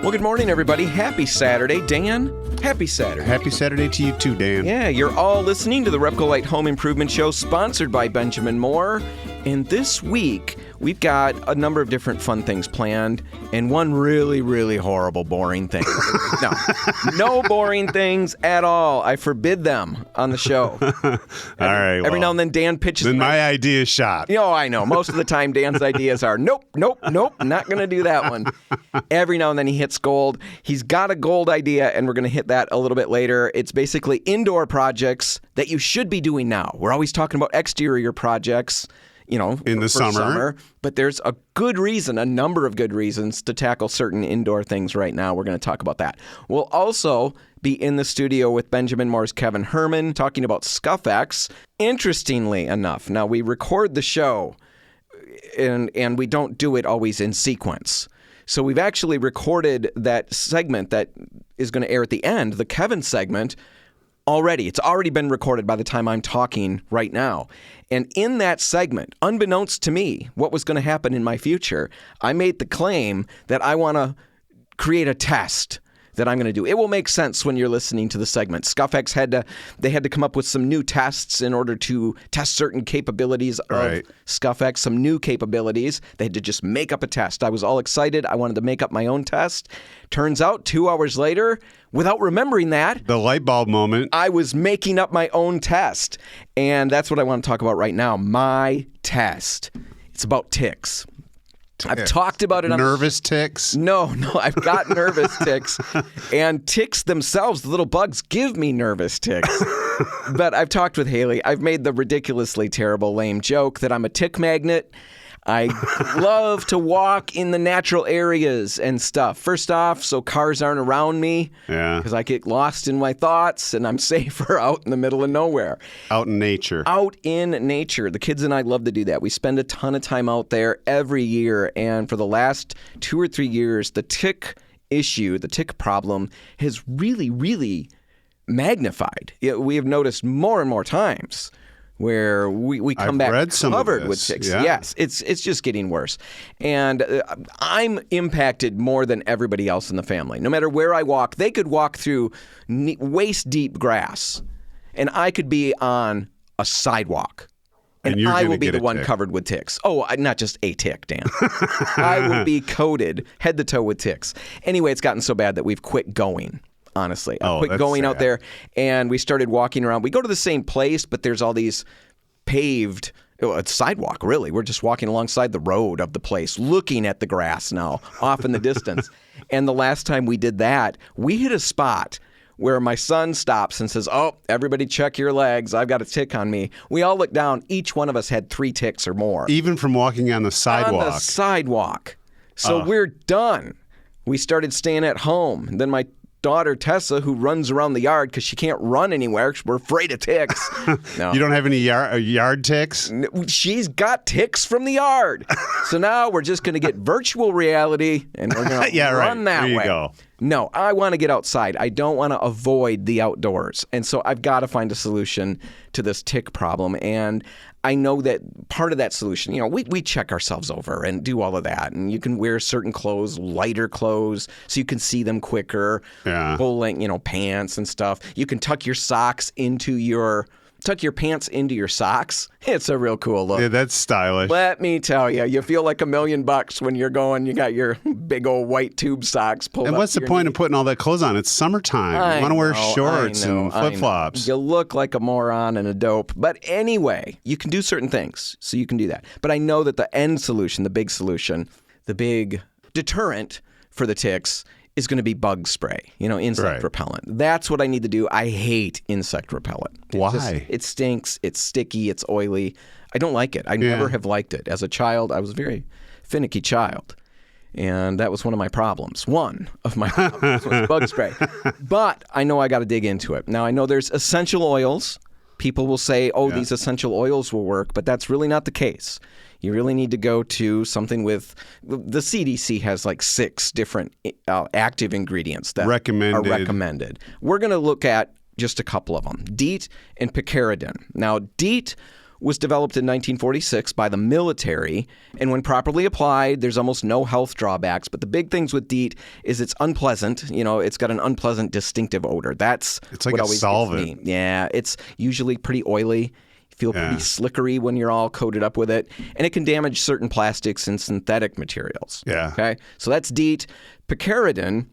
Well, good morning, everybody. Happy Saturday. Dan, happy Saturday. Happy Saturday to you too, Dan. Yeah, you're all listening to the RepcoLite Home Improvement Show, sponsored by Benjamin Moore. And this week, we've got a number of different fun things planned, and one really, really horrible, boring thing. No boring things at all. I forbid them on the show. Every now and then, Dan pitches. Then my idea is shot. I know. Most of the time, Dan's ideas are, nope, not going to do that one. Every now and then, he hits gold. He's got a gold idea, and we're going to hit that a little bit later. It's basically indoor projects that you should be doing now. We're always talking about exterior projects, in the summer. But there's a number of good reasons to tackle certain indoor things right now. We're going to talk about that. We'll also be in the studio with Benjamin Moore's Kevin Herman talking about Scuff-X. Interestingly enough, now we record the show and we don't do it always in sequence. So we've actually recorded that segment that is going to air at the end, the Kevin segment, already. It's already been recorded by the time I'm talking right now. And in that segment, unbeknownst to me, what was going to happen in my future, I made the claim that I want to create a test that I'm going to do. It will make sense when you're listening to the segment. Scuff-X had to come up with some new tests in order to test certain capabilities of Scuff-X, some new capabilities. They had to just make up a test. I was all excited. I wanted to make up my own test. Turns out 2 hours later, without remembering that, the light bulb moment, I was making up my own test. And that's what I want to talk about right now. My test. It's about ticks. I've talked about it on nervous ticks? No, I've got nervous ticks. And ticks themselves, the little bugs, give me nervous ticks. But I've talked with Haley. I've made the ridiculously terrible, lame joke that I'm a tick magnet. I love to walk in the natural areas and stuff. First off, so cars aren't around me. Yeah. Because I get lost in my thoughts and I'm safer out in the middle of nowhere. Out in nature. Out in nature. The kids and I love to do that. We spend a ton of time out there every year. And for the last 2 or 3 years, the tick issue, the tick problem, has really, really magnified. We have noticed more and more times where we come back covered with ticks. Yeah. Yes, it's just getting worse. And I'm impacted more than everybody else in the family. No matter where I walk, they could walk through waist-deep grass, and I could be on a sidewalk. And I will be the one covered with ticks. Oh, not just a tick, Dan. I will be coated head to toe with ticks. Anyway, it's gotten so bad that we've quit going. Honestly, I quit going out there, and we started walking around. We go to the same place, but there's all these paved sidewalk, really. We're just walking alongside the road of the place, looking at the grass now, off in the distance. And the last time we did that, we hit a spot where my son stops and says, "Oh, everybody check your legs. I've got a tick on me." We all look down. Each one of us had 3 ticks or more. Even from walking on the sidewalk. On the sidewalk. So we're done. We started staying at home. And then my daughter Tessa, who runs around the yard because she can't run anywhere because we're afraid of ticks. No. You don't have any yard ticks? She's got ticks from the yard. So now we're just going to get virtual reality and we're going to run that way. There you go. No, I want to get outside. I don't want to avoid the outdoors. And so I've got to find a solution to this tick problem. And I know that part of that solution, we check ourselves over and do all of that. And you can wear certain clothes, lighter clothes, so you can see them quicker. Yeah. Full length, pants and stuff. You can tuck your pants into your socks. It's a real cool look. Yeah, that's stylish. Let me tell you, you feel like $1 million when you're going. You got your big old white tube socks pulled up. And what's the point of putting all that clothes on? It's summertime. You want to wear shorts and flip-flops. You look like a moron and a dope. But anyway, you can do certain things, so you can do that. But I know that the end solution, the big deterrent for the ticks is going to be bug spray, insect repellent. That's what I need to do. I hate insect repellent. Why? It stinks. It's sticky. It's oily. I don't like it. I never have liked it. As a child, I was a very finicky child. And that was one of my problems. One of my problems was bug spray. But I know I got to dig into it. Now, I know there's essential oils. People will say, these essential oils will work, but that's really not the case. You really need to go to something with the CDC has like 6 different active ingredients that are recommended. We're going to look at just a couple of them, DEET and Picaridin. Now, DEET was developed in 1946 by the military, and when properly applied, there's almost no health drawbacks. But the big things with DEET is it's unpleasant. It's got an unpleasant, distinctive odor. It's like what a always solvent. gets me. Yeah, it's usually pretty oily. You feel pretty slickery when you're all coated up with it, and it can damage certain plastics and synthetic materials. Yeah. Okay, so that's DEET. Picaridin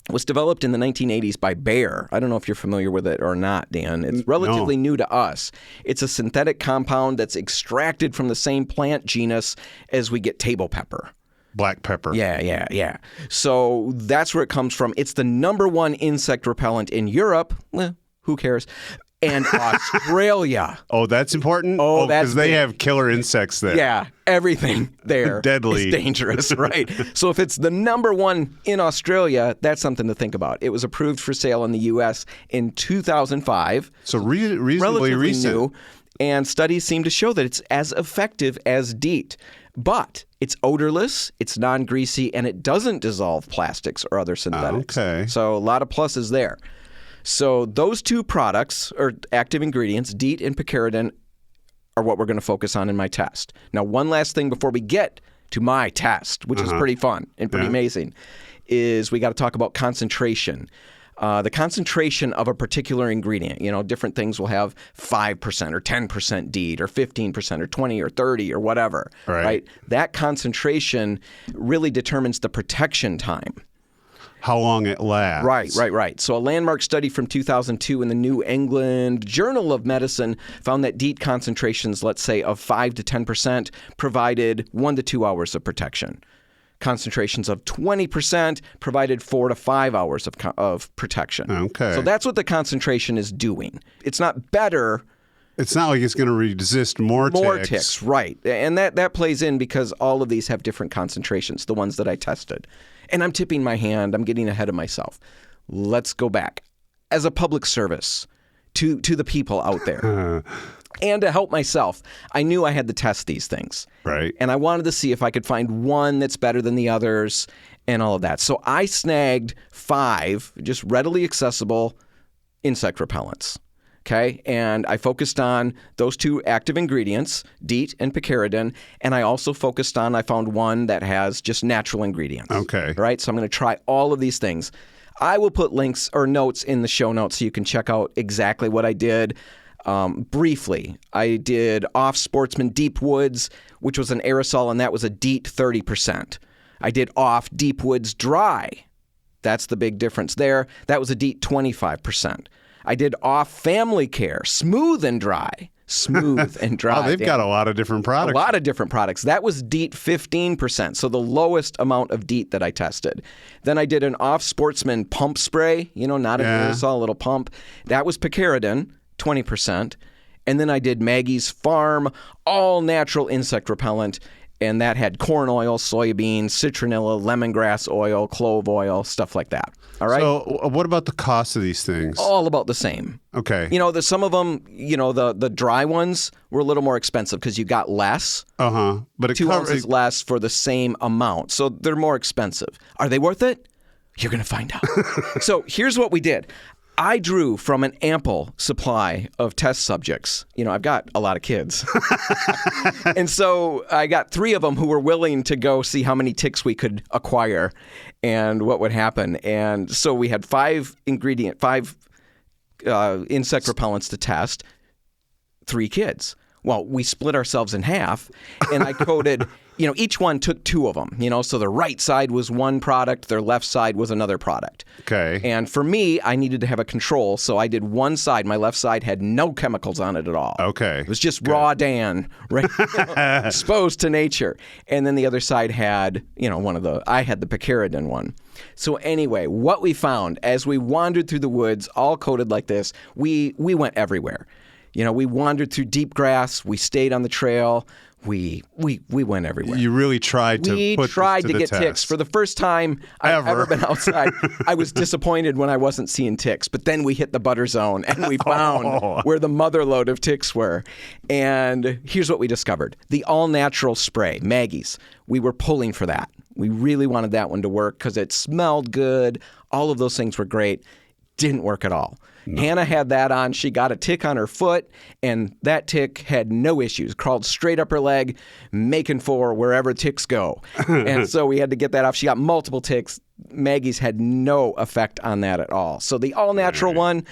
was developed in the 1980s by Bayer. I don't know if you're familiar with it or not, Dan. It's relatively new to us. It's a synthetic compound that's extracted from the same plant genus as we get table pepper. Black pepper. Yeah. So that's where it comes from. It's the #1 insect repellent in Europe. Who cares? And Australia. Oh, that's important? Oh, that's because they have killer insects there. Yeah, everything there Deadly. is dangerous, right? So if it's the #1 in Australia, that's something to think about. It was approved for sale in the U.S. in 2005. So reasonably relatively recent. new, and studies seem to show that it's as effective as DEET. But it's odorless, it's non-greasy, and it doesn't dissolve plastics or other synthetics. Okay. So a lot of pluses there. So those two products, or active ingredients, DEET and Picaridin, are what we're going to focus on in my test. Now, one last thing before we get to my test, which is pretty fun and pretty amazing, is we got to talk about concentration. The concentration of a particular ingredient. Different things will have 5% or 10% DEET or 15% or 20 or 30 or whatever. Right? That concentration really determines the protection time. How long it lasts. Right. So a landmark study from 2002 in the New England Journal of Medicine found that DEET concentrations, let's say, of 5 to 10% provided 1 to 2 hours of protection. Concentrations of 20% provided 4 to 5 hours of protection. Okay. So that's what the concentration is doing. It's not better. It's not like it's going to resist more ticks. Right. And that plays in because all of these have different concentrations, the ones that I tested. And I'm tipping my hand. I'm getting ahead of myself. Let's go back. As a public service to the people out there and to help myself, I knew I had to test these things. Right. And I wanted to see if I could find one that's better than the others and all of that. So I snagged 5 just readily accessible insect repellents. Okay, and I focused on those 2 active ingredients, DEET and Picaridin, and I also I found one that has just natural ingredients. Okay. Right, so I'm going to try all of these things. I will put links or notes in the show notes so you can check out exactly what I did. Briefly, I did off Sportsmen Deep Woods, which was an aerosol, and that was a DEET 30%. I did off Deep Woods Dry. That's the big difference there. That was a DEET 25%. I did off Family Care, Smooth and Dry. Oh, they've got a lot of different products. A lot of different products. That was DEET 15%, so the lowest amount of DEET that I tested. Then I did an off Sportsman pump spray, not an aerosol, a little pump. That was Picaridin, 20%. And then I did Maggie's Farm all natural insect repellent, and that had corn oil, soybeans, citronella, lemongrass oil, clove oil, stuff like that. All right. So what about the cost of these things? All about the same. Okay. Some of them, the dry ones were a little more expensive because you got less. But 2 ounces less for the same amount. So they're more expensive. Are they worth it? You're going to find out. So here's what we did. I drew from an ample supply of test subjects. I've got a lot of kids. And so I got 3 of them who were willing to go see how many ticks we could acquire and what would happen. And so we had 5 insect repellents to test, 3 kids. Well, we split ourselves in half, and I coated, each one took 2 of them, so the right side was one product, their left side was another product. Okay. And for me, I needed to have a control, so I did one side. My left side had no chemicals on it at all. Okay. It was just raw Dan, right? Exposed to nature. And then the other side had, I had the Picaridin one. So anyway, what we found as we wandered through the woods, all coated like this, we went everywhere. We wandered through deep grass. We stayed on the trail. We went everywhere. You really tried to get ticks. For the first time I've ever been outside, I was disappointed when I wasn't seeing ticks. But then we hit the butter zone, and we found where the mother lode of ticks were. And here's what we discovered. The all-natural spray, Maggie's. We were pulling for that. We really wanted that one to work because it smelled good. All of those things were great. Didn't work at all. No. Hannah had that on. She got a tick on her foot, and that tick had no issues. Crawled straight up her leg, making for wherever ticks go. And so we had to get that off. She got multiple ticks. Maggie's had no effect on that at all. So the all-natural one,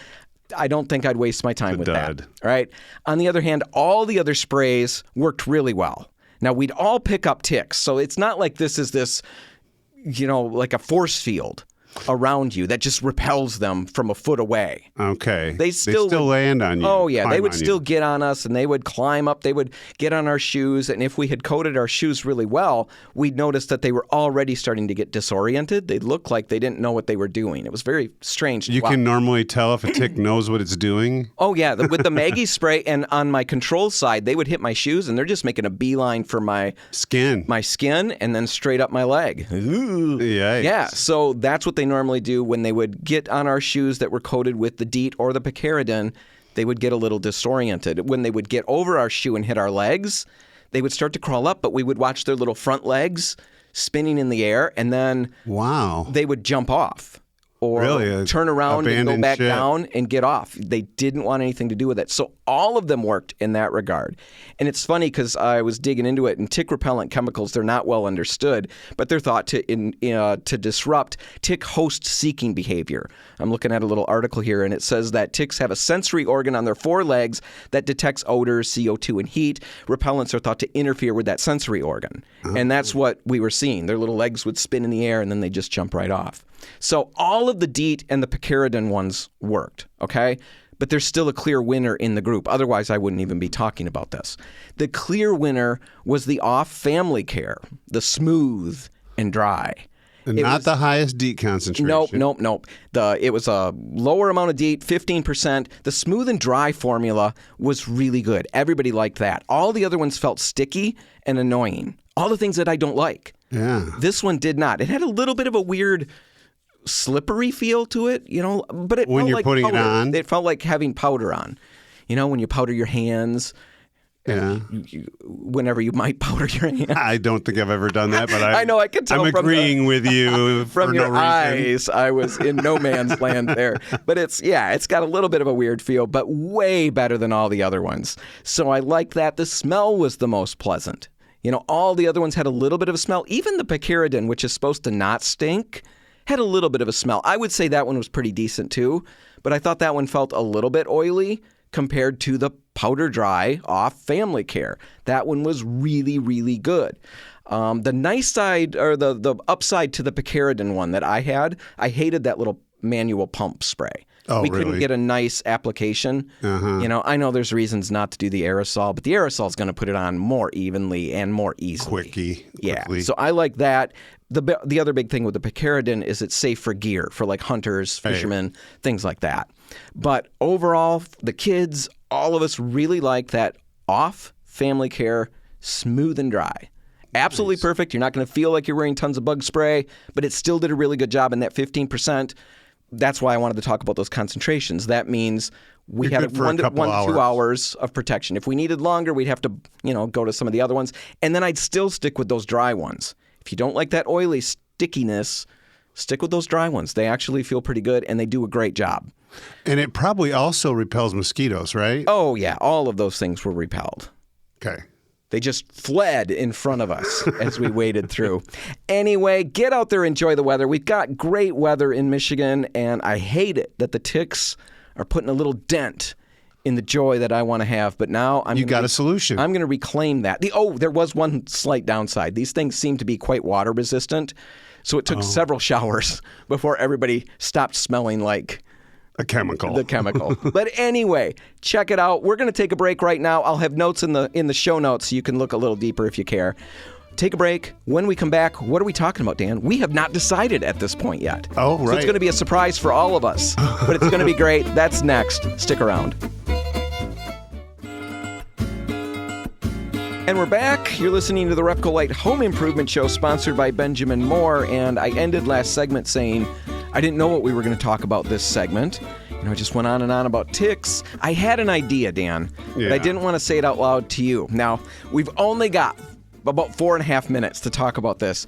I don't think I'd waste my time with that. All right. On the other hand, all the other sprays worked really well. Now, we'd all pick up ticks, so it's not like this is this, like a force field around you that just repels them from a foot away. Okay. They still land on you. Oh, yeah. They would still get on us, and they would climb up. They would get on our shoes, and if we had coated our shoes really well, we'd notice that they were already starting to get disoriented. They looked like they didn't know what they were doing. It was very strange. You can normally tell if a tick knows what it's doing? Oh, yeah. With the Maggie spray, and on my control side, they would hit my shoes, and they're just making a beeline for my skin, and then straight up my leg. Ooh. Yikes. Yeah, so that's what they normally do when they would get on our shoes that were coated with the DEET or the Picaridin. They would get a little disoriented. When they would get over our shoe and hit our legs, they would start to crawl up, but we would watch their little front legs spinning in the air, and then they would jump off or turn around and go back down and get off. They didn't want anything to do with it. So all of them worked in that regard. And it's funny because I was digging into it, and tick repellent chemicals, they're not well understood, but they're thought to disrupt tick host seeking behavior. I'm looking at a little article here, and it says that ticks have a sensory organ on their forelegs that detects odors, CO2, and heat. Repellents are thought to interfere with that sensory organ. Oh. And that's what we were seeing. Their little legs would spin in the air, and then they just jump right off. So all of the DEET and the Picaridin ones worked, okay? But there's still a clear winner in the group. Otherwise, I wouldn't even be talking about this. The clear winner was the off family care, the smooth and dry. Not the highest DEET concentration. Nope. It was a lower amount of DEET, 15%. The smooth and dry formula was really good. Everybody liked that. All the other ones felt sticky and annoying. All the things that I don't like. Yeah. This one did not. It had a little bit of a weird slippery feel to it, but it when felt you're like putting powder. It on. It felt like having powder on. When you powder your hands. Yeah. Whenever you might powder your hands. I don't think I've ever done that, but I know I can tell. I'm agreeing with you from for your no reason. eyes. I was in no man's land there, but it's got a little bit of a weird feel, but way better than all the other ones. So I like that. The smell was the most pleasant. All the other ones had a little bit of a smell. Even the Picaridin, which is supposed to not stink, had a little bit of a smell. I would say that one was pretty decent too, but I thought that one felt a little bit oily compared to the powder dry off family care. That one was really, really good. The nice side, or the upside to the Picaridin one that I had, I hated that little manual pump spray. Oh, we really? couldn't get a nice application. Uh-huh. I know there's reasons not to do the aerosol, but the aerosol is going to put it on more evenly and more easily. Quickly. Yeah. So I like that. The other big thing with the Picaridin is it's safe for gear, for like hunters, fishermen, things like that. But overall, the kids, all of us really like that off family care, smooth and dry. Absolutely perfect. You're not going to feel like you're wearing tons of bug spray, but it still did a really good job in that 15%. That's why I wanted to talk about those concentrations. That means we had 1 to 2 hours of protection. If we needed longer, we'd have to, go to some of the other ones. And then I'd still stick with those dry ones. If you don't like that oily stickiness, stick with those dry ones. They actually feel pretty good, and they do a great job. And it probably also repels mosquitoes, right? Oh, yeah. All of those things were repelled. Okay. They just fled in front of us as we waded through. Anyway, get out there, enjoy the weather. We've got great weather in Michigan, and I hate it that the ticks are putting a little dent in the joy that I want to have. But now you got a solution. I'm going to reclaim that. There was one slight downside. These things seem to be quite water resistant, so it took several showers before everybody stopped smelling like the chemical. But anyway, check it out. We're going to take a break right now. I'll have notes in the show notes so you can look a little deeper if you care. Take a break. When we come back, what are we talking about, Dan? We have not decided at this point yet. Oh, right. So it's going to be a surprise for all of us. But it's going to be great. That's next. Stick around. And we're back. You're listening to the RepcoLite Home Improvement Show, sponsored by Benjamin Moore. And I ended last segment saying I didn't know what we were going to talk about this segment. I just went on and on about ticks. I had an idea, Dan, but I didn't want to say it out loud to you. Now, we've only got about 4.5 minutes to talk about this.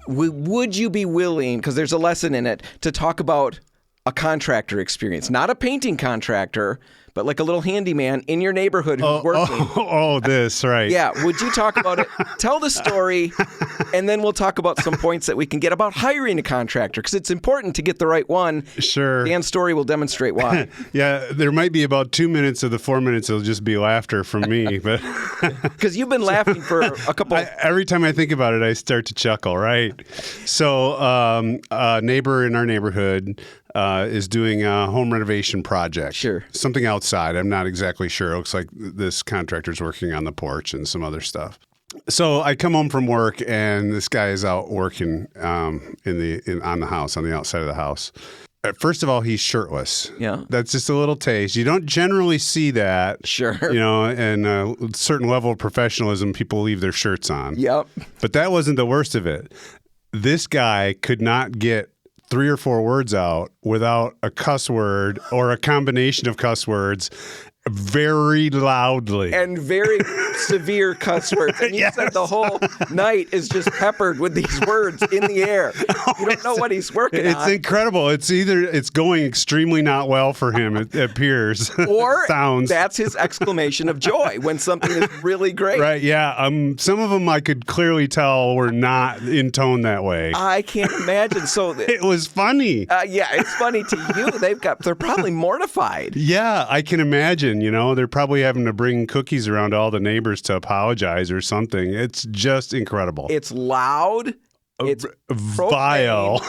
Would you be willing, because there's a lesson in it, to talk about a contractor experience, not a painting contractor, but like a little handyman in your neighborhood who's working. This, right. Yeah. Would you talk about it? Tell the story, and then we'll talk about some points that we can get about hiring a contractor, because it's important to get the right one. Sure. Dan's story will demonstrate why. Yeah, there might be about 2 minutes of the 4 minutes it'll just be laughter from me. But because you've been laughing for a couple. Every time I think about it, I start to chuckle, right? So a neighbor in our neighborhood is doing a home renovation project. Sure. Something outside. I'm not exactly sure. It looks like this contractor's working on the porch and some other stuff. So I come home from work and this guy is out working on the house, on the outside of the house. First of all, he's shirtless. Yeah. That's just a little taste. You don't generally see that. Sure. And a certain level of professionalism, people leave their shirts on. Yep. But that wasn't the worst of it. This guy could not get 3 or 4 words out without a cuss word or a combination of cuss words very loudly. And very severe cuss words. And you said the whole night is just peppered with these words in the air. You don't know what he's working on. It's incredible. It's going extremely not well for him, it appears. Or sounds. That's his exclamation of joy when something is really great. Right, yeah. Some of them I could clearly tell were not in tone that way. I can't imagine. So it was funny. Yeah, it's funny to you. They're probably mortified. Yeah, I can imagine. They're probably having to bring cookies around to all the neighbors to apologize or something. It's just incredible. It's loud. It's vile.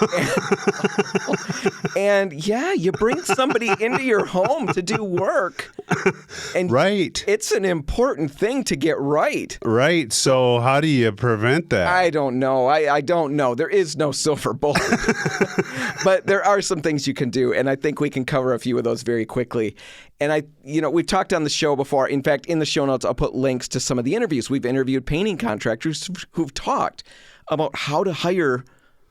And yeah, you bring somebody into your home to do work. And right. It's an important thing to get right. Right. So how do you prevent that? I don't know. I don't know. There is no silver bullet. But there are some things you can do, and I think we can cover a few of those very quickly. And we've talked on the show before. In fact, in the show notes, I'll put links to some of the interviews. We've interviewed painting contractors who've talked about how to hire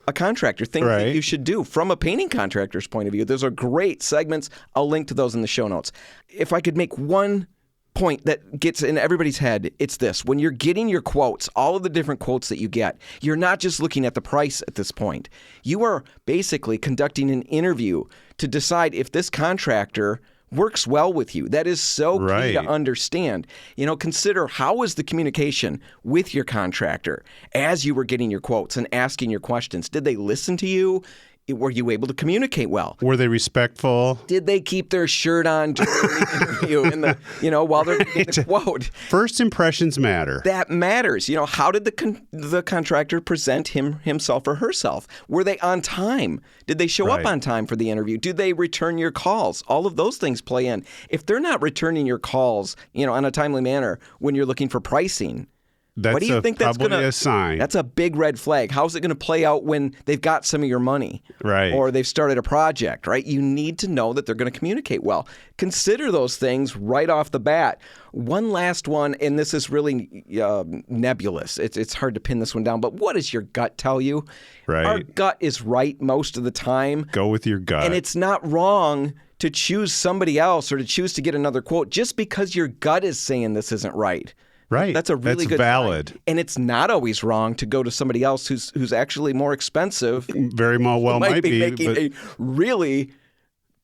a contractor, things that you should do from a painting contractor's point of view. Those are great segments. I'll link to those in the show notes. If I could make one point that gets in everybody's head, it's this. When you're getting your quotes, all of the different quotes that you get, you're not just looking at the price at this point. You are basically conducting an interview to decide if this contractor works well with you. That is so key to understand. Consider how was the communication with your contractor as you were getting your quotes and asking your questions. Did they listen to you? Were you able to communicate well? Were they respectful? Did they keep their shirt on during the interview while they're getting the quote? First impressions matter. That matters. How did the contractor present himself or herself? Were they on time? Did they show up on time for the interview? Do they return your calls? All of those things play in. If they're not returning your calls, on a timely manner when you're looking for pricing, what do you think that's probably a sign? That's a big red flag. How's it going to play out when they've got some of your money? Right. Or they've started a project, right? You need to know that they're going to communicate well. Consider those things right off the bat. One last one, and this is really nebulous. It's hard to pin this one down, but what does your gut tell you? Right. Our gut is right most of the time. Go with your gut. And it's not wrong to choose somebody else or to choose to get another quote just because your gut is saying this isn't right. Right. That's a really good valid. sign. And it's not always wrong to go to somebody else who's actually more expensive. Very well might be making a really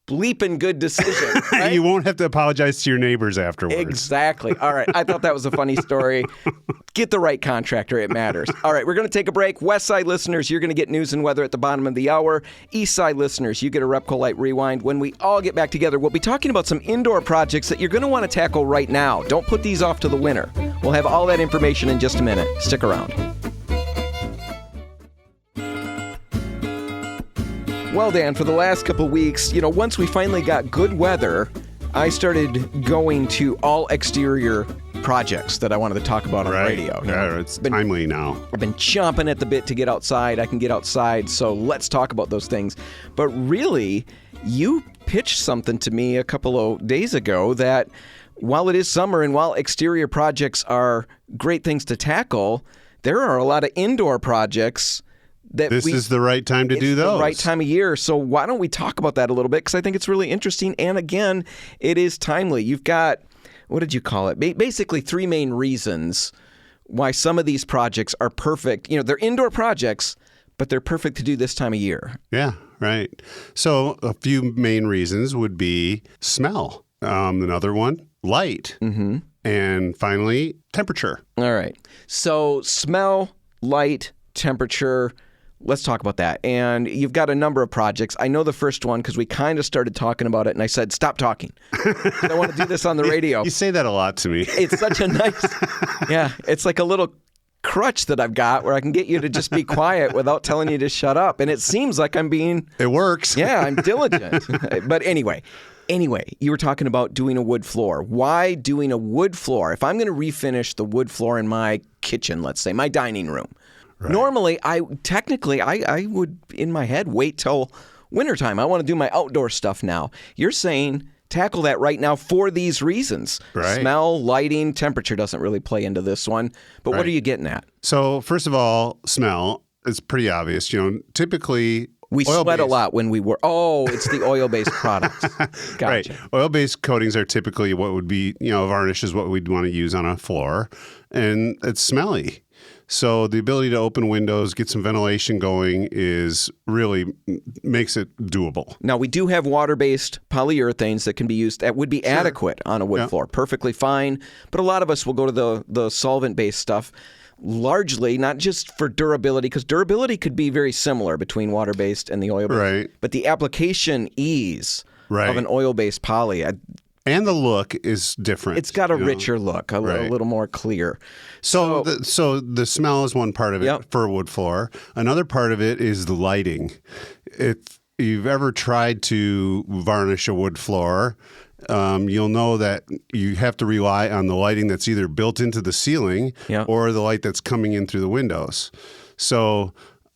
bleeping good decision. Right? You won't have to apologize to your neighbors afterwards. Exactly. All right. I thought that was a funny story. Get the right contractor. It matters. All right. We're going to take a break. West Side listeners, you're going to get news and weather at the bottom of the hour. East Side listeners, you get a RepcoLite Rewind. When we all get back together, we'll be talking about some indoor projects that you're going to want to tackle right now. Don't put these off to the winter. We'll have all that information in just a minute. Stick around. Well, Dan, for the last couple of weeks, once we finally got good weather, I started going to all exterior projects that I wanted to talk about on the radio. Yeah, it's timely now. I've been chomping at the bit to get outside. I can get outside, so let's talk about those things. But really, you pitched something to me a couple of days ago that while it is summer and while exterior projects are great things to tackle, there are a lot of indoor projects this is the right time to do those. It's the right time of year. So why don't we talk about that a little bit? Because I think it's really interesting. And again, it is timely. You've got, what did you call it? Basically 3 main reasons why some of these projects are perfect. They're indoor projects, but they're perfect to do this time of year. Yeah, right. So a few main reasons would be smell. Another one, light. Mm-hmm. And finally, temperature. All right. So smell, light, temperature. Let's talk about that. And you've got a number of projects. I know the first one because we kind of started talking about it, and I said, stop talking. I want to do this on the radio. You say that a lot to me. It's such a nice, yeah, it's like a little crutch that I've got where I can get you to just be quiet without telling you to shut up. And it seems like I'm being... It works. Yeah, I'm diligent. But anyway, you were talking about doing a wood floor. Why doing a wood floor? If I'm going to refinish the wood floor in my kitchen, let's say, my dining room, right. Normally, I would, in my head, wait till wintertime. I want to do my outdoor stuff now. You're saying tackle that right now for these reasons. Right. Smell, lighting, temperature doesn't really play into this one. But what are you getting at? So, first of all, smell is pretty obvious. Typically... We sweat a lot when we work. Oh, it's the oil-based products. Gotcha. Right. Oil-based coatings are typically what would be, varnish is what we'd want to use on a floor. And it's smelly. So the ability to open windows, get some ventilation going is really makes it doable. Now, we do have water-based polyurethanes that can be used that would be adequate on a wood floor. Perfectly fine. But a lot of us will go to the solvent-based stuff. Largely, not just for durability, because durability could be very similar between water-based and the oil-based. Right. But the application ease of an oil-based poly. And the look is different. It's got a richer look, a little more clear. So the smell is one part of it for a wood floor. Another part of it is the lighting. If you've ever tried to varnish a wood floor, you'll know that you have to rely on the lighting that's either built into the ceiling or the light that's coming in through the windows. So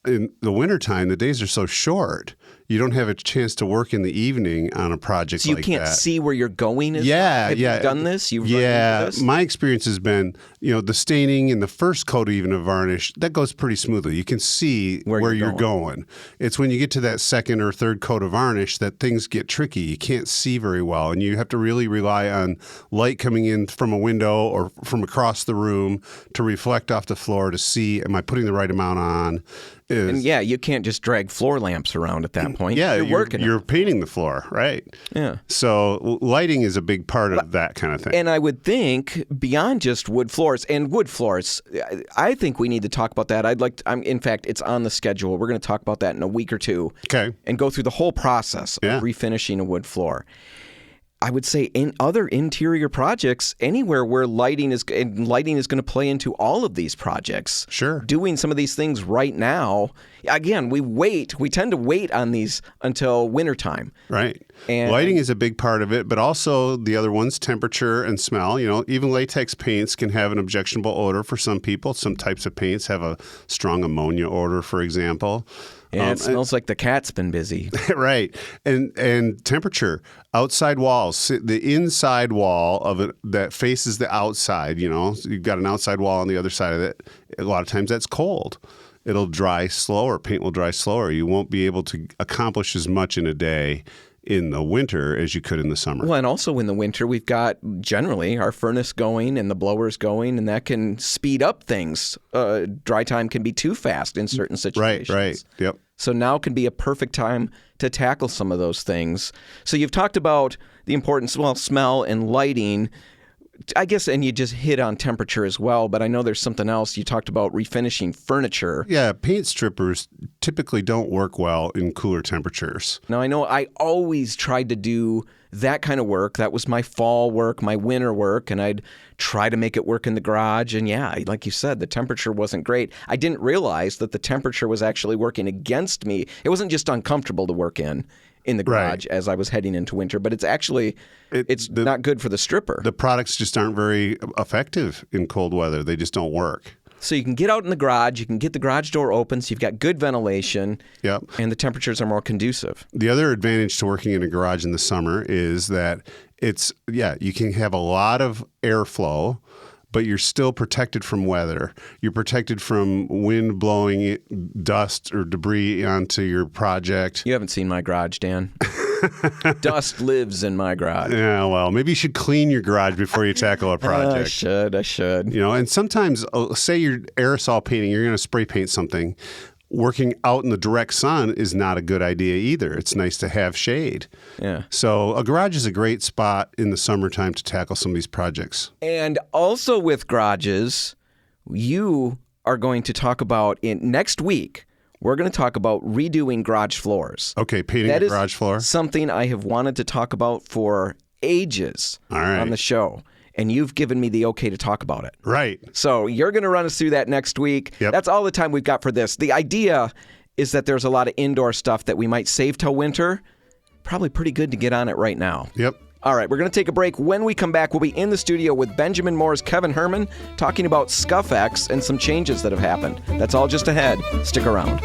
in the wintertime, the days are so short, you don't have a chance to work in the evening on a project like that. So you can't see where you're going? Have you done this? You've run into this? My experience has been, the staining in the first coat even of varnish, that goes pretty smoothly. You can see where you're going. It's when you get to that second or third coat of varnish that things get tricky. You can't see very well, and you have to really rely on light coming in from a window or from across the room to reflect off the floor to see, am I putting the right amount on? And you can't just drag floor lamps around at that point. Yeah, you're painting the floor, right? Yeah. So lighting is a big part of that kind of thing. And I would think beyond just wood floors, I think we need to talk about that. In fact, it's on the schedule. We're going to talk about that in a week or two. Okay. And go through the whole process of refinishing a wood floor. I would say in other interior projects, anywhere where lighting is going to play into all of these projects. Sure. Doing some of these things right now. Again, we tend to wait on these until wintertime. Right. And lighting is a big part of it, but also the other ones, temperature and smell. Even latex paints can have an objectionable odor for some people. Some types of paints have a strong ammonia odor, for example. Yeah, it smells like the cat's been busy. Right. And temperature. Outside walls, the inside wall of it that faces the outside, you've got an outside wall on the other side of it. A lot of times that's cold. It'll dry slower. Paint will dry slower. You won't be able to accomplish as much in a day in the winter as you could in the summer. Well, and also in the winter, we've got generally our furnace going and the blowers going, and that can speed up things. Dry time can be too fast in certain situations. Right. Yep. So now can be a perfect time to tackle some of those things. So you've talked about the importance, smell and lighting, I guess, and you just hit on temperature as well, but I know there's something else. You talked about refinishing furniture. Yeah, paint strippers typically don't work well in cooler temperatures. Now, I know I always tried to do that kind of work. That was my fall work, my winter work, and I'd try to make it work in the garage. And like you said, the temperature wasn't great. I didn't realize that the temperature was actually working against me. It wasn't just uncomfortable to work in the garage as I was heading into winter, but it's actually not good for the stripper. The products just aren't very effective in cold weather. They just don't work. So you can get out in the garage, you can get the garage door open, so you've got good ventilation, and the temperatures are more conducive. The other advantage to working in a garage in the summer is that you can have a lot of airflow, but you're still protected from weather. You're protected from wind blowing dust or debris onto your project. You haven't seen my garage, Dan. Dust lives in my garage. Yeah, well, maybe you should clean your garage before you tackle a project. I should. And sometimes, say you're aerosol painting, you're going to spray paint something. working out in the direct sun is not a good idea either. It's nice to have shade. Yeah. So a garage is a great spot in the summertime to tackle some of these projects. And also with garages, you are going to talk about next week, we're going to talk about redoing garage floors. Okay, painting a garage floor. Something I have wanted to talk about for ages on the show. And you've given me the okay to talk about it. Right. So you're going to run us through that next week. Yep. That's all the time we've got for this. The idea is that there's a lot of indoor stuff that we might save till winter. Probably pretty good to get on it right now. Yep. All right, we're going to take a break. When we come back, we'll be in the studio with Benjamin Moore's Kevin Herman talking about Scuff-X and some changes that have happened. That's all just ahead. Stick around.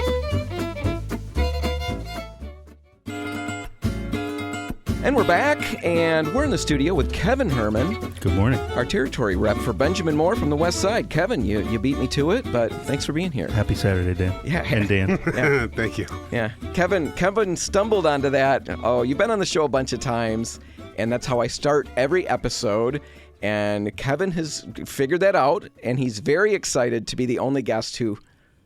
And we're back, and we're in the studio with Kevin Herman. Good morning. Our territory rep for Benjamin Moore from the West Side. Kevin, you beat me to it, but thanks for being here. Happy Saturday, Dan. Yeah. And Dan. Yeah. Thank you. Yeah. Kevin stumbled onto that. Oh, you've been on the show a bunch of times, and that's how I start every episode. And Kevin has figured that out, and he's very excited to be the only guest who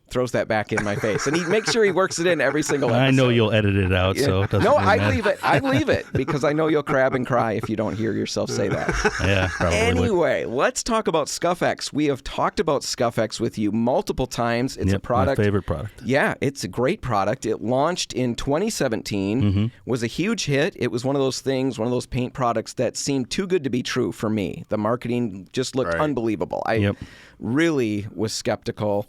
throws that back in my face. And he makes sure he works it in every single episode. I know you'll edit it out, so it doesn't No, really I matter. leave it. I leave it because I know you'll crab and cry if you don't hear yourself say that. Yeah, probably would. Anyway, let's talk about Scuff-X. We have talked about Scuff-X with you multiple times. It's a product. My favorite product. Yeah, it's a great product. It launched in 2017, was a huge hit. It was one of those things, one of those paint products that seemed too good to be true for me. The marketing just looked unbelievable. I really was skeptical.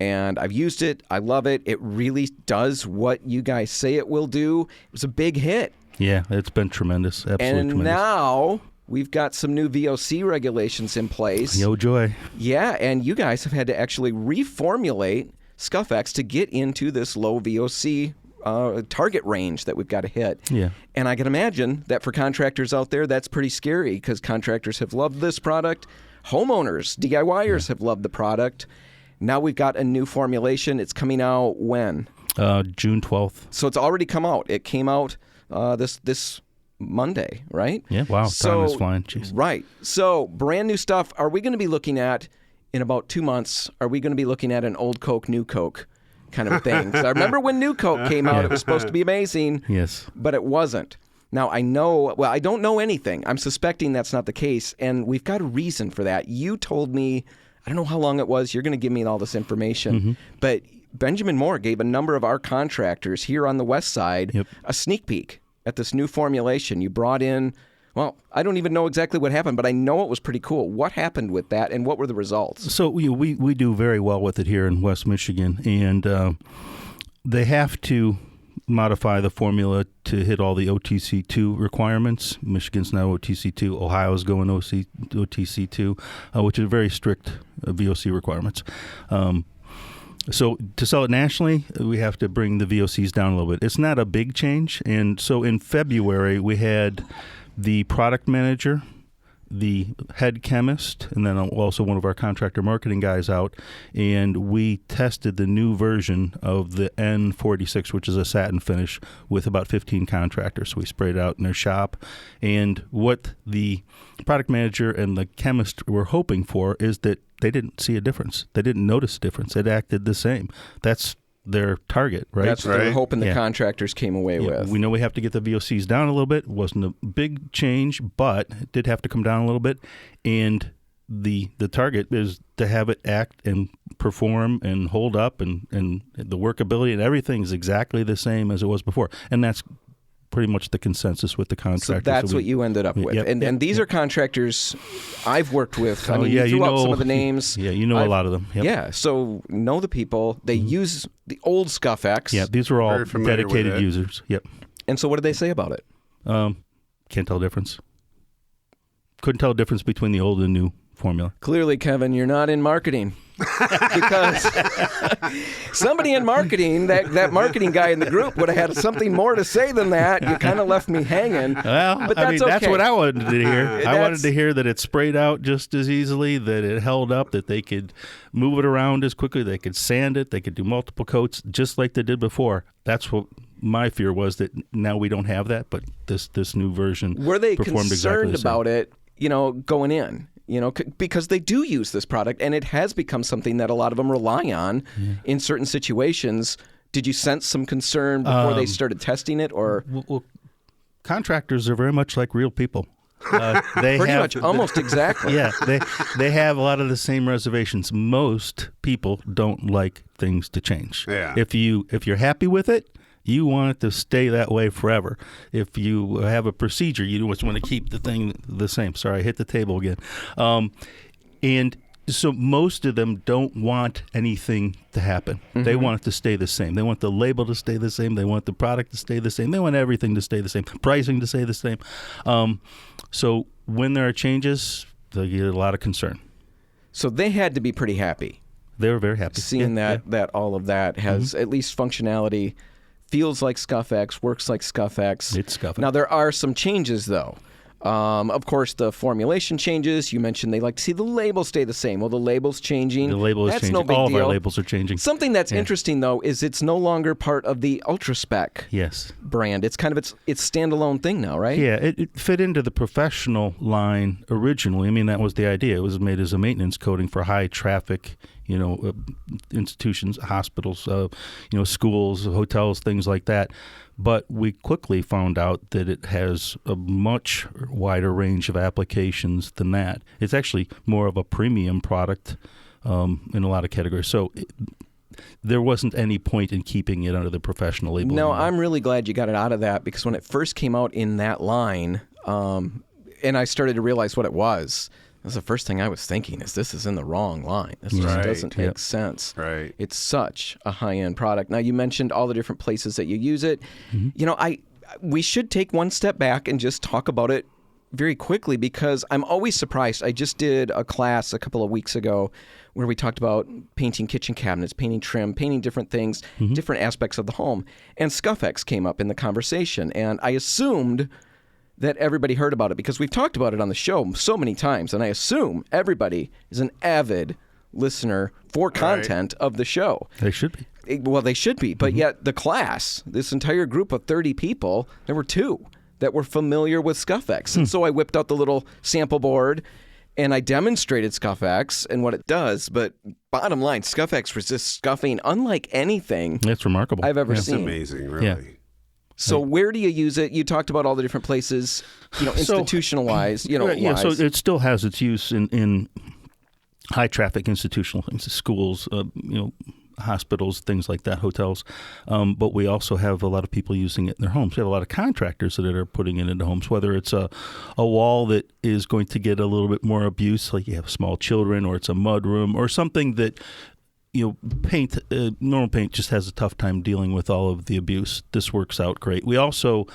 And I've used it. I love it. It really does what you guys say it will do. It was a big hit. Yeah, it's been tremendous. Absolutely tremendous. And now we've got some new VOC regulations in place. Yo, joy. Yeah, and you guys have had to actually reformulate Scuff-X to get into this low VOC target range that we've got to hit. Yeah. And I can imagine that for contractors out there, that's pretty scary because contractors have loved this product. Homeowners, DIYers have loved the product. Now we've got a new formulation. It's coming out when? June 12th. So it's already come out. It came out this Monday, right? Yeah, wow. Time is flying. Jeez. Right. So brand new stuff. Are we going to be looking at, in about 2 months, are we going to be looking at an old Coke, new Coke kind of thing? 'Cause I remember when new Coke came out, it was supposed to be amazing. Yes. But it wasn't. Now, I don't know anything. I'm suspecting that's not the case, and we've got a reason for that. You told me, I don't know how long it was, you're going to give me all this information, but Benjamin Moore gave a number of our contractors here on the West Side a sneak peek at this new formulation. You brought in, well, I don't even know exactly what happened, but I know it was pretty cool. What happened with that, and what were the results? So we do very well with it here in West Michigan, and they have to modify the formula to hit all the OTC2 requirements. Michigan's now OTC2. Ohio's going OTC2, which is very strict VOC requirements. So to sell it nationally, we have to bring the VOCs down a little bit. It's not a big change. And so in February, we had the product manager, the head chemist, and then also one of our contractor marketing guys out, and we tested the new version of the N46, which is a satin finish, with about 15 contractors. So we sprayed it out in their shop, and what the product manager and the chemist were hoping for is that they didn't see a difference. They didn't notice a difference. It acted the same. That's their target, right? That's what they're hoping the contractors came away with. We know we have to get the VOCs down a little bit. It wasn't a big change, but it did have to come down a little bit. And the target is to have it act and perform and hold up, and the workability and everything is exactly the same as it was before. And that's pretty much the consensus with the contractors. So that's what you ended up with. And these are contractors I've worked with. I mean, you threw out some of the names. Yeah, you know a lot of them. Yep. Yeah, so know the people. They use the old Scuff-X. Yeah, these were all dedicated users. Yep. And so what did they say about it? Can't tell the difference. Couldn't tell the difference between the old and new formula. Clearly, Kevin, you're not in marketing. Because somebody in marketing, that marketing guy in the group would have had something more to say than that. You kind of left me hanging. Well, but that's that's what I wanted to hear. I wanted to hear that it sprayed out just as easily, that it held up, that they could move it around as quickly, they could sand it, they could do multiple coats just like they did before. That's what my fear was, that now we don't have that, but this new version were they performed concerned exactly the same. about it, going in? because they do use this product, and it has become something that a lot of them rely on in certain situations. Did you sense some concern before they started testing it, or? Well, contractors are very much like real people. They pretty much, almost exactly. Yeah, they have a lot of the same reservations. Most people don't like things to change. Yeah. If you're happy with it, you want it to stay that way forever. If you have a procedure, you just want to keep the thing the same. Sorry, I hit the table again. And so most of them don't want anything to happen. They want it to stay the same. They want the label to stay the same. They want the product to stay the same. They want everything to stay the same. Pricing to stay the same. So when there are changes, they get a lot of concern. So they had to be pretty happy. They were very happy. Seeing that all of that has at least functionality, feels like Scuff-X, works like Scuff-X. It's Scuff-X. Now, there are some changes, though. Of course, the formulation changes. You mentioned they like to see the label stay the same. Well, the label's changing. The label is that's changing. No big All deal. of our labels are changing. Something that's interesting, though, is it's no longer part of the UltraSpec brand. It's kind of its standalone thing now, right? Yeah, it fit into the professional line originally. I mean, that was the idea. It was made as a maintenance coating for high traffic, institutions, hospitals, schools, hotels, things like that. But we quickly found out that it has a much wider range of applications than that. It's actually more of a premium product in a lot of categories. So there wasn't any point in keeping it under the professional label. No, I'm really glad you got it out of that, because when it first came out in that line, and I started to realize what it was the first thing I was thinking is this is in the wrong line. This just doesn't make sense. Right. It's such a high-end product. Now, you mentioned all the different places that you use it. We should take one step back and just talk about it very quickly, because I'm always surprised. I just did a class a couple of weeks ago where we talked about painting kitchen cabinets, painting trim, painting different things, different aspects of the home. And Scuff-X came up in the conversation, and I assumed that everybody heard about it because we've talked about it on the show so many times, and I assume everybody is an avid listener for content of the show. They should be. Well, they should be, but yet the class, this entire group of 30 people, there were 2 that were familiar with Scuff-X. And so I whipped out the little sample board and I demonstrated Scuff-X and what it does. But bottom line, Scuff-X resists scuffing unlike anything That's remarkable. I've ever It's seen. amazing, really. Yeah. So where do you use it? You talked about all the different places, institutional-wise, Yeah, so wise. it still has its use in high-traffic institutional things, schools, hospitals, things like that, hotels. But we also have a lot of people using it in their homes. We have a lot of contractors that are putting it into homes, whether it's a wall that is going to get a little bit more abuse, like you have small children, or it's a mud room, or something that paint, normal paint just has a tough time dealing with all of the abuse. This works out great. We also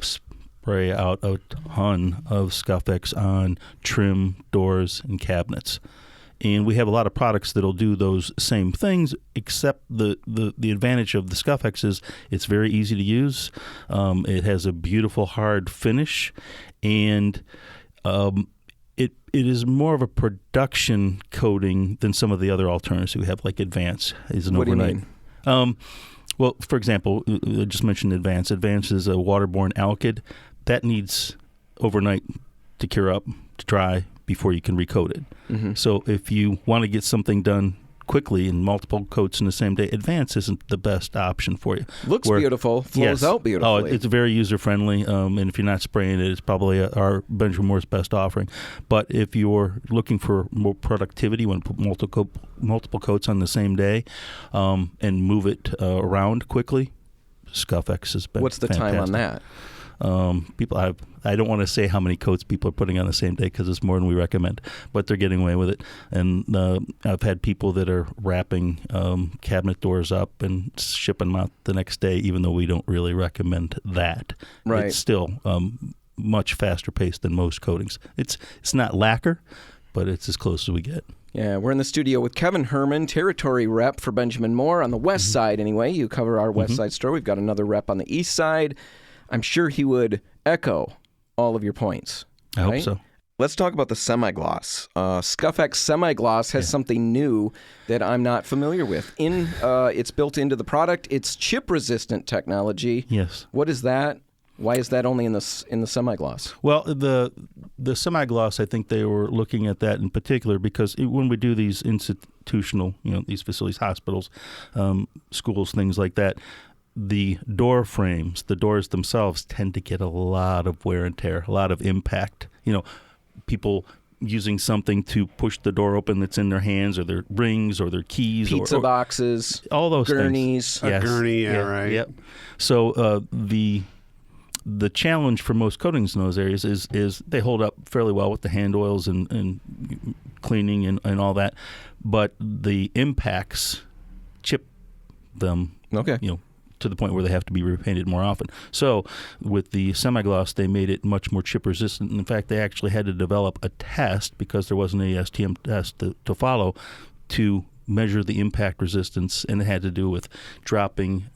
spray out a ton of Scuff-X on trim, doors, and cabinets. And we have a lot of products that'll do those same things, except the advantage of the Scuff-X is it's very easy to use. It has a beautiful hard finish, and it is more of a production coating than some of the other alternatives we have, like Advance is an overnight. What do you mean? Well, for example, I just mentioned Advance. Advance is a waterborne alkyd. That needs overnight to cure up, to dry, before you can recoat it. So if you want to get something done quickly in multiple coats in the same day, Advance isn't the best option for you. Looks beautiful, flows out beautifully. Oh, it's very user-friendly, and if you're not spraying it, it's probably our Benjamin Moore's best offering. But if you're looking for more productivity, you want to put multiple coats on the same day and move it around quickly, Scuff-X has been What's the fantastic. time on that? I don't want to say how many coats people are putting on the same day because it's more than we recommend, but they're getting away with it. And I've had people that are wrapping cabinet doors up and shipping them out the next day, even though we don't really recommend that. Right. It's still much faster paced than most coatings. It's not lacquer, but it's as close as we get. Yeah, we're in the studio with Kevin Herman, territory rep for Benjamin Moore on the west side anyway. You cover our west side store. We've got another rep on the east side. I'm sure he would echo all of your points. I hope so. Let's talk about the semi-gloss. Scuff-X semi-gloss has something new that I'm not familiar with. It's built into the product. It's chip-resistant technology. Yes. What is that? Why is that only in the semi-gloss? Well, the the semi-gloss, I think they were looking at that in particular because when we do these institutional, these facilities, hospitals, schools, things like that, the door frames, the doors themselves tend to get a lot of wear and tear, a lot of impact. People using something to push the door open that's in their hands or their rings or their keys. Pizza boxes. All those gurneys. things. A gurney, right. Yep. So the challenge for most coatings in those areas is they hold up fairly well with the hand oils and cleaning and all that, but the impacts chip them. Okay. To the point where they have to be repainted more often. So with the semi-gloss, they made it much more chip resistant. In fact, they actually had to develop a test because there wasn't any STM test to follow to measure the impact resistance, and it had to do with dropping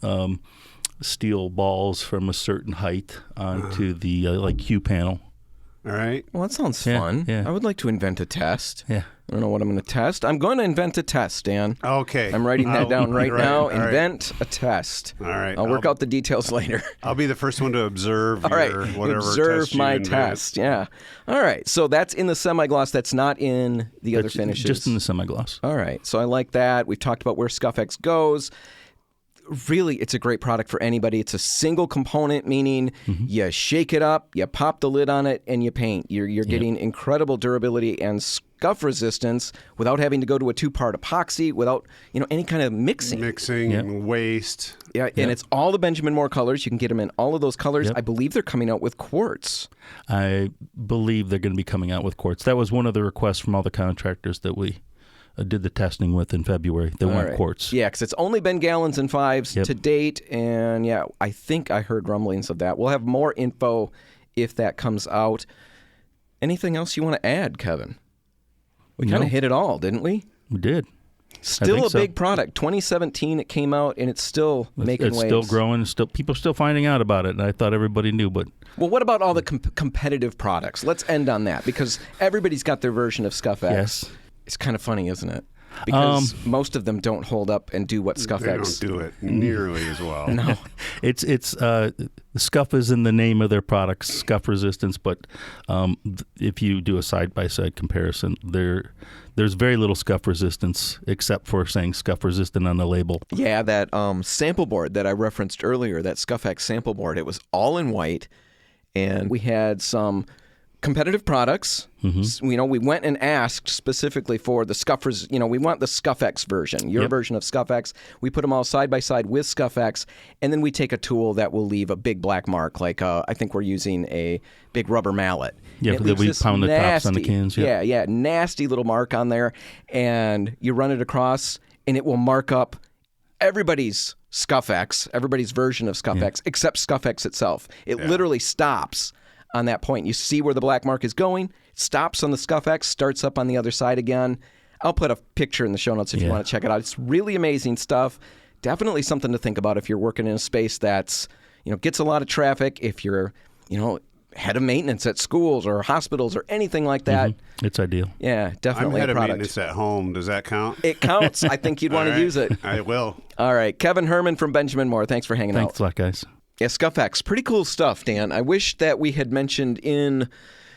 steel balls from a certain height onto the Q panel. All right. Well, that sounds fun. Yeah. I would like to invent a test. Yeah. I don't know what I'm going to test. I'm going to invent a test, Dan. Okay. I'm writing that down right now. All Invent a test. All right. I'll work out the details later. I'll be the first one to observe All right. whatever observe test you my invent. test. Yeah. All right. So that's in the semi-gloss. That's not in the other finishes. Just in the semi-gloss. All right. So I like that. We've talked about where Scuff-X goes. Really, it's a great product for anybody. It's a single component, meaning you shake it up, you pop the lid on it, and you paint. You're getting incredible durability and scuff resistance without having to go to a two-part epoxy, without any kind of mixing. Waste. Yeah, and it's all the Benjamin Moore colors. You can get them in all of those colors. Yep. I believe they're coming out with quartz. I believe they're going to be coming out with quartz. That was one of the requests from all the contractors that we did the testing with in February. They want quartz. Yeah, because it's only been gallons and fives to date. And yeah, I think I heard rumblings of that. We'll have more info if that comes out. Anything else you want to add, Kevin? We kind of hit it all, didn't we? We did. Still a big product. 2017 it came out, and it's still making waves. It's still growing. People still finding out about it, and I thought everybody knew. But well, what about all the competitive products? Let's end on that, because everybody's got their version of Scuff-X. Yes. It's kind of funny, isn't it? Because most of them don't hold up and do what Scuff-X. They don't do it nearly as well. No. It's scuff is in the name of their products, scuff resistance. But if you do a side-by-side comparison, there's very little scuff resistance except for saying scuff resistant on the label. Yeah, that sample board that I referenced earlier, that Scuff-X sample board, it was all in white, and we had some competitive products. We went and asked specifically for the scuffers. We want the Scuff-X version, your version of Scuff-X. We put them all side by side with Scuff-X, and then we take a tool that will leave a big black mark, like I think we're using a big rubber mallet. Yeah, that we pound the tops on the cans. Yeah, nasty little mark on there, and you run it across, and it will mark up everybody's Scuff-X, everybody's version of Scuff-X, except Scuff-X itself. It literally stops on that point. You see where the black mark is going, stops on the Scuff-X, starts up on the other side again. I'll put a picture in the show notes if you want to check it out. It's really amazing stuff. Definitely something to think about if you're working in a space that's, gets a lot of traffic. If you're, head of maintenance at schools or hospitals or anything like that. It's ideal. Yeah, definitely I'm head a product. of maintenance at home. Does that count? It counts. I think you'd want to use it. I will. All right. Kevin Herman from Benjamin Moore. Thanks for hanging out. Thanks a lot, guys. Yeah, Scuff-X. Pretty cool stuff, Dan. I wish that we had mentioned in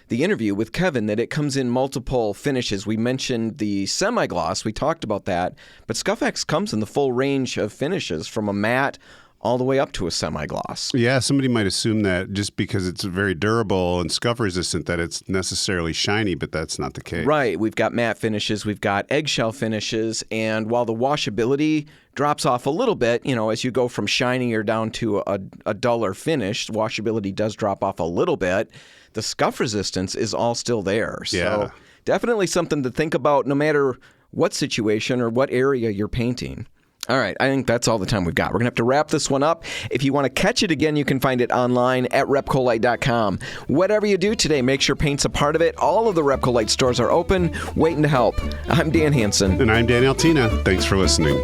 the interview with Kevin that it comes in multiple finishes. We mentioned the semi-gloss. We talked about that. But Scuff-X comes in the full range of finishes, from a matte all the way up to a semi-gloss. Yeah, somebody might assume that just because it's very durable and scuff resistant that it's necessarily shiny, but that's not the case. Right. We've got matte finishes, we've got eggshell finishes, and while the washability drops off a little bit, as you go from shinier down to a duller finish, washability does drop off a little bit. The scuff resistance is all still there. So definitely something to think about no matter what situation or what area you're painting. All right, I think that's all the time we've got. We're going to have to wrap this one up. If you want to catch it again, you can find it online at RepcoLite.com. Whatever you do today, make sure paint's a part of it. All of the RepcoLite stores are open, waiting to help. I'm Dan Hansen. And I'm Dan Altina. Thanks for listening.